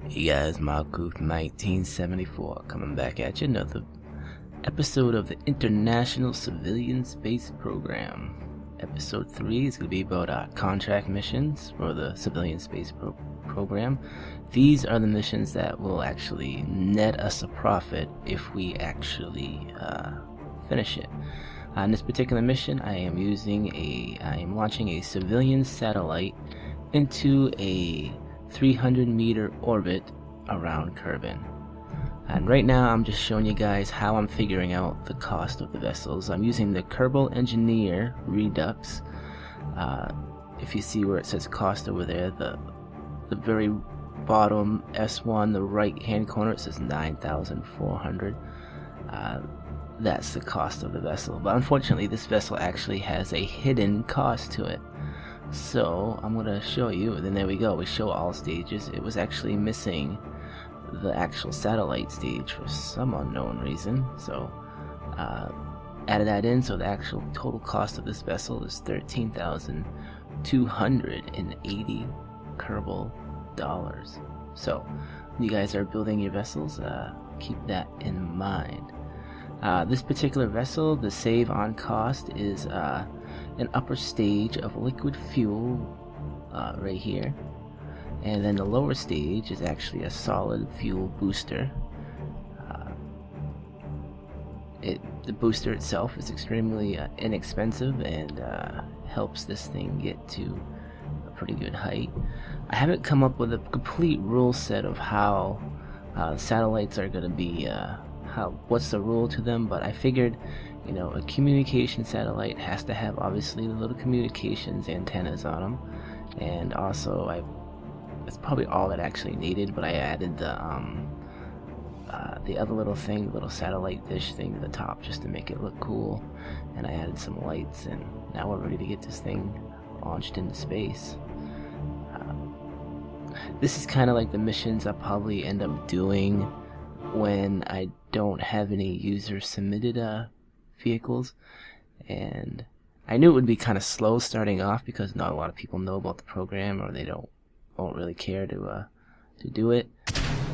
Hey guys, Malkuth 1974 coming back at you, another episode of the International Civilian Space Program. Episode 3 is going to be about contract missions for the Civilian Space Program. These are the missions that will actually net us a profit if we actually finish it. On this particular mission, I am launching a civilian satellite into a 300-meter orbit around Kerbin. And right now I'm just showing you guys how I'm figuring out the cost of the vessels. I'm using the Kerbal Engineer Redux. If you see where it says cost over there, the very bottom S1, the right hand corner, it says 9,400. That's the cost of the vessel. But unfortunately this vessel actually has a hidden cost to it. So I'm going to show you, and then there we go, we show all stages. It was actually missing the actual satellite stage for some unknown reason, so added that in, so the actual total cost of this vessel is 13,280 Kerbal Dollars. So when you guys are building your vessels, keep that in mind. This particular vessel, the save on cost is an upper stage of liquid fuel right here, and then the lower stage is actually a solid fuel booster. The booster itself is extremely inexpensive and helps this thing get to a pretty good height. I haven't come up with a complete rule set of how satellites are going to be what's the rule to them, but I figured, you know, a communication satellite has to have obviously the little communications antennas on them, and also that's probably all it actually needed, but I added the other little satellite dish thing to the top just to make it look cool, and I added some lights, and now we're ready to get this thing launched into space. This is kind of like the missions I'll probably end up doing when I don't have any user submitted vehicles, and I knew it would be kind of slow starting off because not a lot of people know about the program, or they won't really care to do it.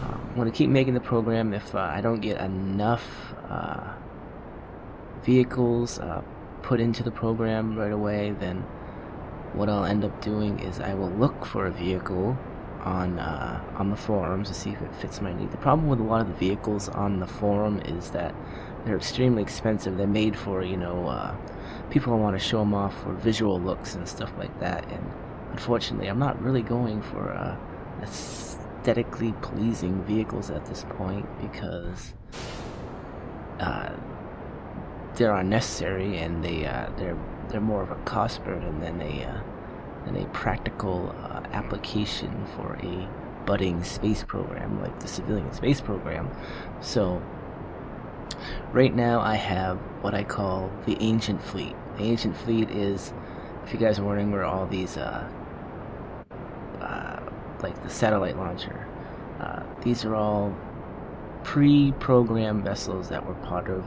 I'm going to keep making the program. If I don't get enough vehicles put into the program right away, then what I'll end up doing is I will look for a vehicle on the forums to see if it fits my need. The problem with a lot of the vehicles on the forum is that they're extremely expensive. They're made for, you know, people want to show them off for visual looks and stuff like that, and unfortunately I'm not really going for aesthetically pleasing vehicles at this point, because they're unnecessary, and they're more of a cost burden than a practical application for a budding space program like the Civilian Space Program. So right now I have what I call the Ancient Fleet. The Ancient Fleet is, if you guys are wondering where all these like the satellite launcher, these are all pre-programmed vessels that were part of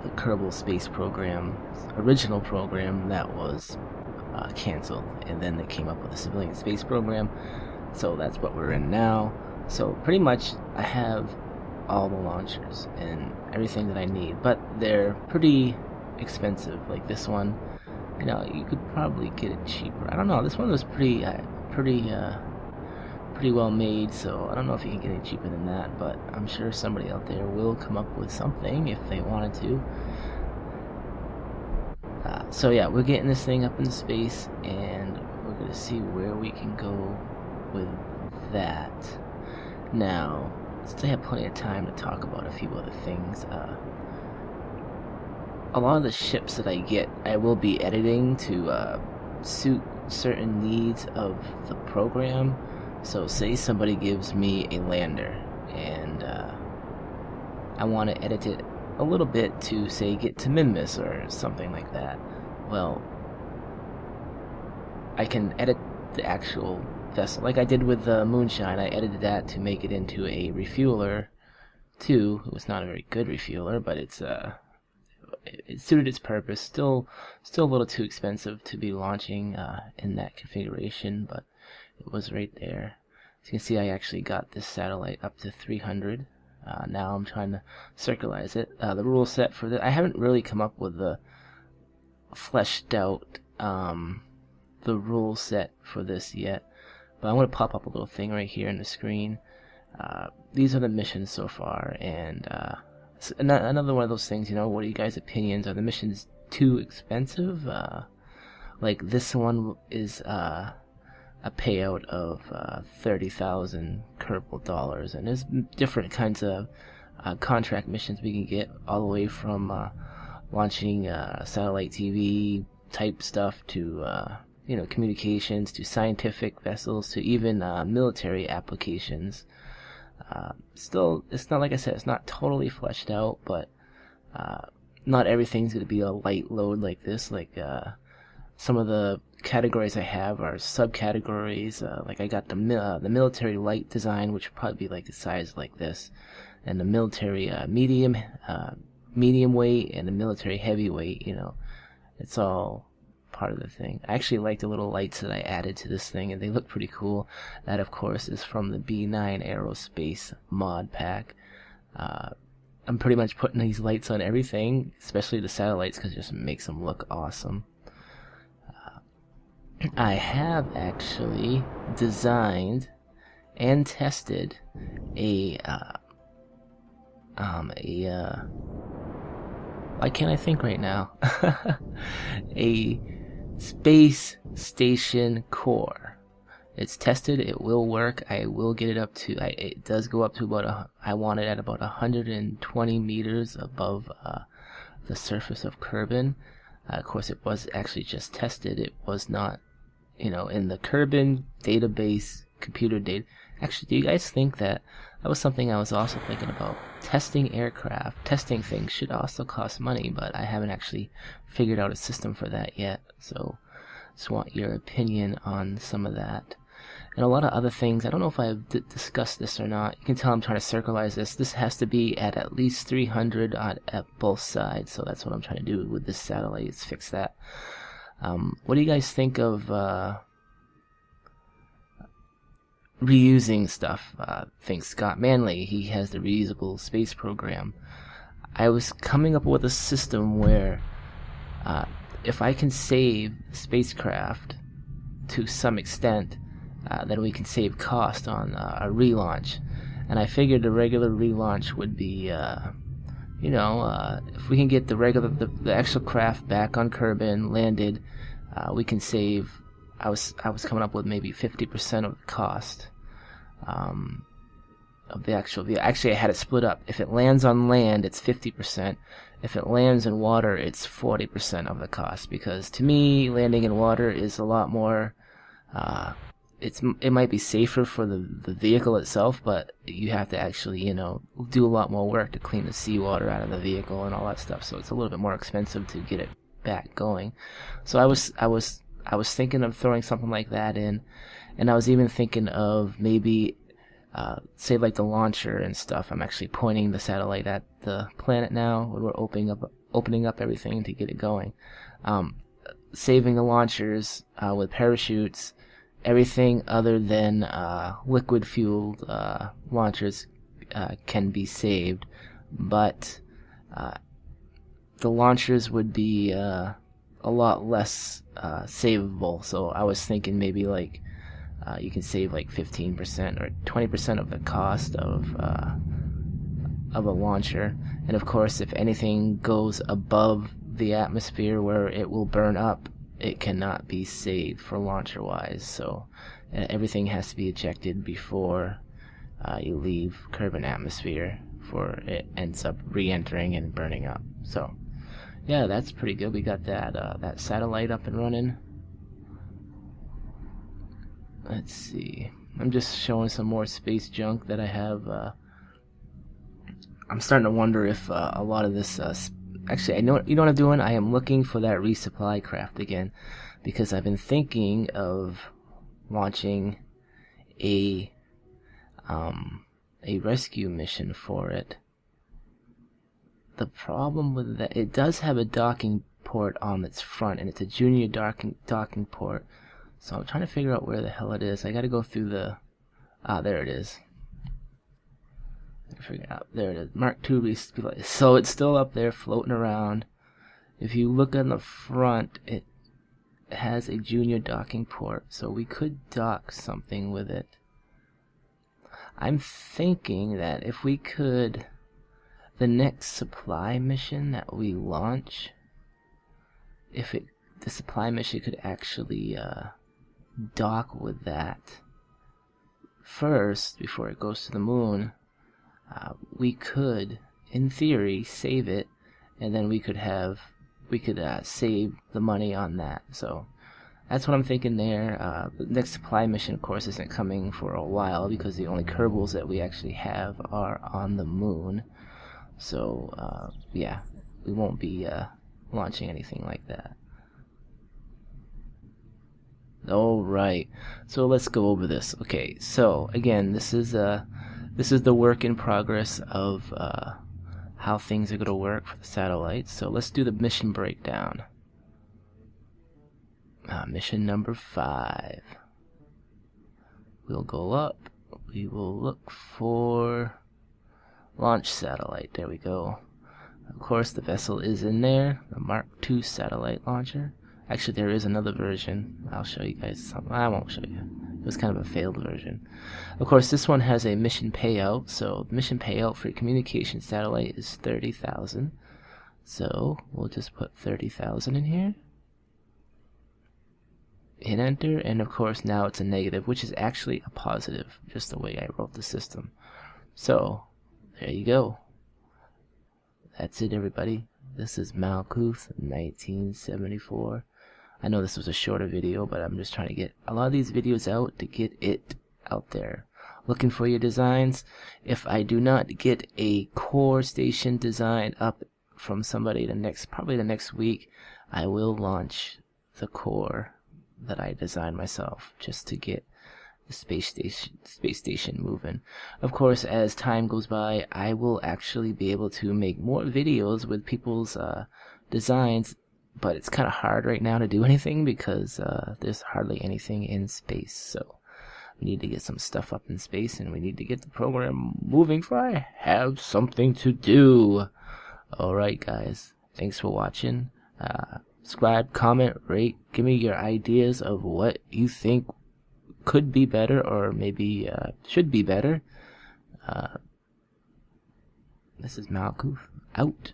the Kerbal Space Program, original program that was canceled, and then they came up with the Civilian Space Program, so that's what we're in now. So pretty much I have all the launchers and everything that I need, but they're pretty expensive. Like this one, you know, you could probably get it cheaper. I don't know, this one was pretty well made, so I don't know if you can get it cheaper than that, but I'm sure somebody out there will come up with something if they wanted to. So yeah, we're getting this thing up into space, and we're going to see where we can go with that. Now, since I have plenty of time to talk about a few other things, a lot of the ships that I get, I will be editing to suit certain needs of the program. So say somebody gives me a lander, and I want to edit it a little bit to, say, get to Minmus or something like that. Well, I can edit the actual vessel like I did with the Moonshine. I edited that to make it into a refueler too. It was not a very good refueler, but it suited its purpose. Still a little too expensive to be launching in that configuration, but it was right there. As you can see, I actually got this satellite up to 300. Now I'm trying to circularize it. The rule set for this, I haven't really come up with the fleshed out the rule set for this yet, but I'm going to pop up a little thing right here in the screen. These are the missions so far, and another one of those things, what are you guys' opinions? Are the missions too expensive? Like this one is a payout of 30,000 Kerbal Dollars, and there's different kinds of contract missions we can get, all the way from launching satellite TV type stuff to communications, to scientific vessels, to even military applications. Still, it's not, like I said, it's not totally fleshed out, but not everything's going to be a light load like this. Like some of the categories I have are subcategories. Like I got the military light design, which would probably be like the size like this, and the military medium weight, and the military heavyweight. It's all part of the thing. I actually like the little lights that I added to this thing, and they look pretty cool. That, of course, is from the B9 Aerospace mod pack. I'm pretty much putting these lights on everything, especially the satellites, because it just makes them look awesome. I have actually designed and tested why can't I think right now? A space station core. It's tested. It will work. I will get it up to. It does go up to about. I want it at about 120 meters above the surface of Kerbin. Of course, it was actually just tested. It was not, in the Kerbin database, computer data. Actually, do you guys think that was something I was also thinking about? Testing aircraft, testing things should also cost money, but I haven't actually figured out a system for that yet. So, just want your opinion on some of that. And a lot of other things. I don't know if I've discussed this or not. You can tell I'm trying to circularize this. This has to be at least 300 at both sides. So that's what I'm trying to do with this satellite, is fix that. What do you guys think of reusing stuff? Think Scott Manley, he has the reusable space program. I was coming up with a system where if I can save spacecraft to some extent, then we can save cost on a relaunch. And I figured the regular relaunch would be, if we can get the actual craft back on Kerbin, landed, we can save. I was coming up with maybe 50% of the cost of the actual vehicle. Actually, I had it split up. If it lands on land, it's 50%. If it lands in water, it's 40% of the cost. Because to me, landing in water is a lot more. It might be safer for the vehicle itself, but you have to actually, do a lot more work to clean the seawater out of the vehicle and all that stuff. So it's a little bit more expensive to get it back going. So I was thinking of throwing something like that in, and I was even thinking of maybe, say like the launcher and stuff. I'm actually pointing the satellite at the planet now when we're opening up everything to get it going. Saving the launchers with parachutes. Everything other than liquid-fueled launchers can be saved, but the launchers would be a lot less savable. So I was thinking maybe like you can save like 15% or 20% of the cost of a launcher. And of course, if anything goes above the atmosphere where it will burn up, it cannot be saved for launcher-wise. So everything has to be ejected before you leave Kerbin atmosphere, before it ends up re-entering and burning up. So yeah, that's pretty good. We got that satellite up and running. Let's see. I'm just showing some more space junk that I have. I'm starting to wonder if a lot of this. Actually, you know what I'm doing? I am looking for that resupply craft again, because I've been thinking of launching a rescue mission for it. The problem with that, it does have a docking port on its front, and it's a junior docking port. So I'm trying to figure out where the hell it is. I got to go through the There it is. There it is. Mark II. So it's still up there floating around. If you look on the front, it has a junior docking port, so we could dock something with it. I'm thinking that if we could, the next supply mission that we launch, the supply mission could actually dock with that first before it goes to the moon. We could, in theory, save it, and then we could save the money on that. So that's what I'm thinking there. The next supply mission, of course, isn't coming for a while because the only Kerbals that we actually have are on the moon. So yeah, we won't be launching anything like that. Alright, so let's go over this. Okay, so again, this is the work in progress of how things are going to work for the satellites. So let's do the mission breakdown. Mission number 5. We'll go up. We will look for launch satellite. There we go. Of course, the vessel is in there, the Mark II satellite launcher. Actually, there is another version. I'll show you guys something. I won't show you. It was kind of a failed version. Of course, this one has a mission payout. So the mission payout for a communication satellite is 30,000. So we'll just put 30,000 in here. Hit enter, and of course now it's a negative, which is actually a positive, just the way I wrote the system. So there you go. That's it, everybody. This is Malkuth, 1974. I know this was a shorter video, but I'm just trying to get a lot of these videos out to get it out there. Looking for your designs. If I do not get a core station design up from somebody probably the next week, I will launch the core that I designed myself just to get the space station moving. Of course, as time goes by, I will actually be able to make more videos with people's designs, but it's kind of hard right now to do anything because there's hardly anything in space. So we need to get some stuff up in space, and we need to get the program moving for I have something to do. Alright guys, thanks for watching. Subscribe, comment, rate, give me your ideas of what you think could be better or maybe should be better. This is Malkuth, out.